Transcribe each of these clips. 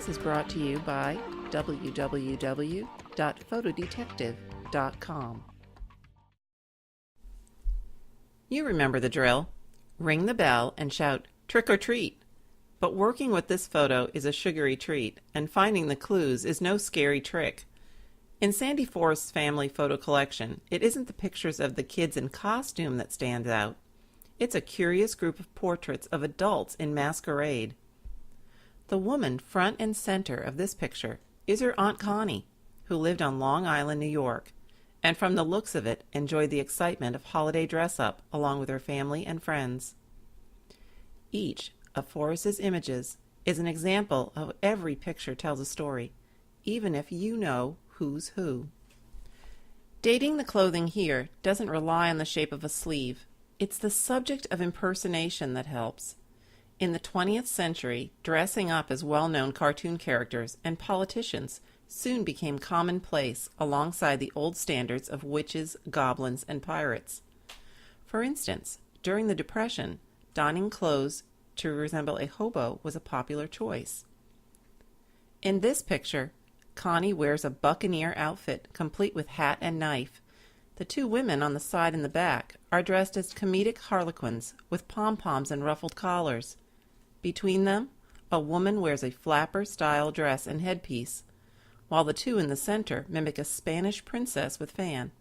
This is brought to you by www.photodetective.com. You remember the drill. Ring the bell and shout, "Trick or treat!" But working with this photo is a sugary treat, and finding the clues is no scary trick. In Sandy Forrest's family photo collection, it isn't the pictures of the kids in costume that stands out. It's a curious group of portraits of adults in masquerade. The woman front and center of this picture is her Aunt Connie, who lived on Long Island, New York, and from the looks of it enjoyed the excitement of holiday dress-up along with her family and friends. Each of Forrest's images is an example of every picture tells a story, even if you know who's who. Dating the clothing here doesn't rely on the shape of a sleeve. It's the subject of impersonation that helps. In the 20th century, dressing up as well-known cartoon characters and politicians soon became commonplace alongside the old standards of witches, goblins, and pirates. For instance, during the Depression, donning clothes to resemble a hobo was a popular choice. In this picture, Connie wears a buccaneer outfit complete with hat and knife. The two women on the side and the back are dressed as comedic harlequins with pom-poms and ruffled collars. Between them, a woman wears a flapper-style dress and headpiece, while the two in the center mimic a Spanish princess with fan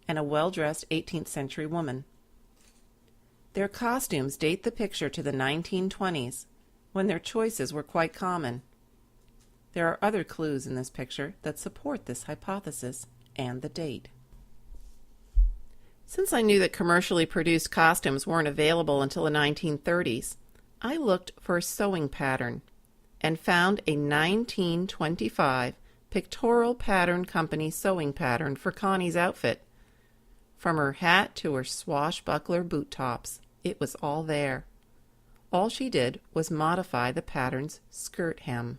and a well-dressed 18th century woman. Their costumes date the picture to the 1920s, when their choices were quite common. There are other clues in this picture that support this hypothesis and the date. Since I knew that commercially produced costumes weren't available until the 1930s, I looked for a sewing pattern and found a 1925 Pictorial Pattern Company sewing pattern for Connie's outfit. From her hat to her swashbuckler boot tops, it was all there. All she did was modify the pattern's skirt hem.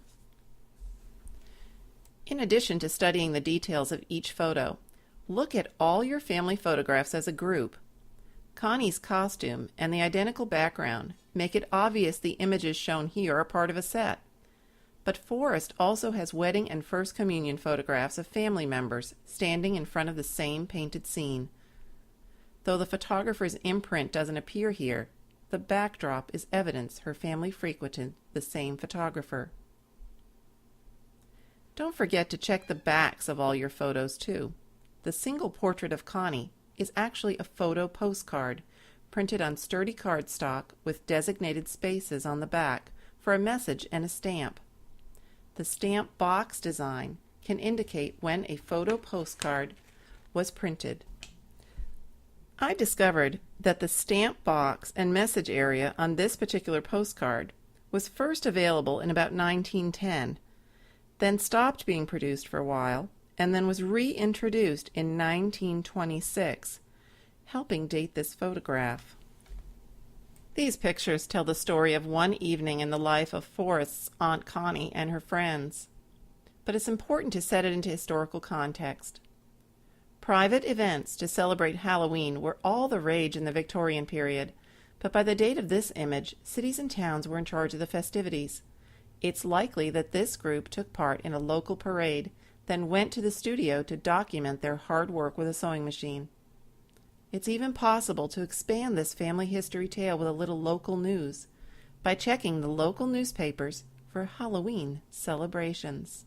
In addition to studying the details of each photo, look at all your family photographs as a group. Connie's costume and the identical background make it obvious the images shown here are part of a set. But Forrest also has wedding and first communion photographs of family members standing in front of the same painted scene. Though the photographer's imprint doesn't appear here, the backdrop is evidence her family frequented the same photographer. Don't forget to check the backs of all your photos too. The single portrait of Connie is actually a photo postcard printed on sturdy cardstock with designated spaces on the back for a message and a stamp. The stamp box design can indicate when a photo postcard was printed. I discovered that the stamp box and message area on this particular postcard was first available in about 1910, then stopped being produced for a while, and then was reintroduced in 1926, helping date this photograph. These pictures tell the story of one evening in the life of Forrest's Aunt Connie and her friends, but it's important to set it into historical context. Private events to celebrate Halloween were all the rage in the Victorian period, but by the date of this image, cities and towns were in charge of the festivities. It's likely that this group took part in a local parade, then went to the studio to document their hard work with a sewing machine. It's even possible to expand this family history tale with a little local news by checking the local newspapers for Halloween celebrations.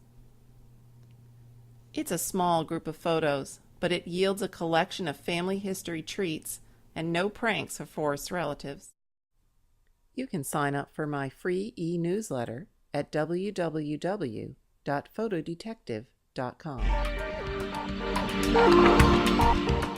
It's a small group of photos, but it yields a collection of family history treats and no pranks for Forrest's relatives. You can sign up for my free e-newsletter at www.photodetective.com.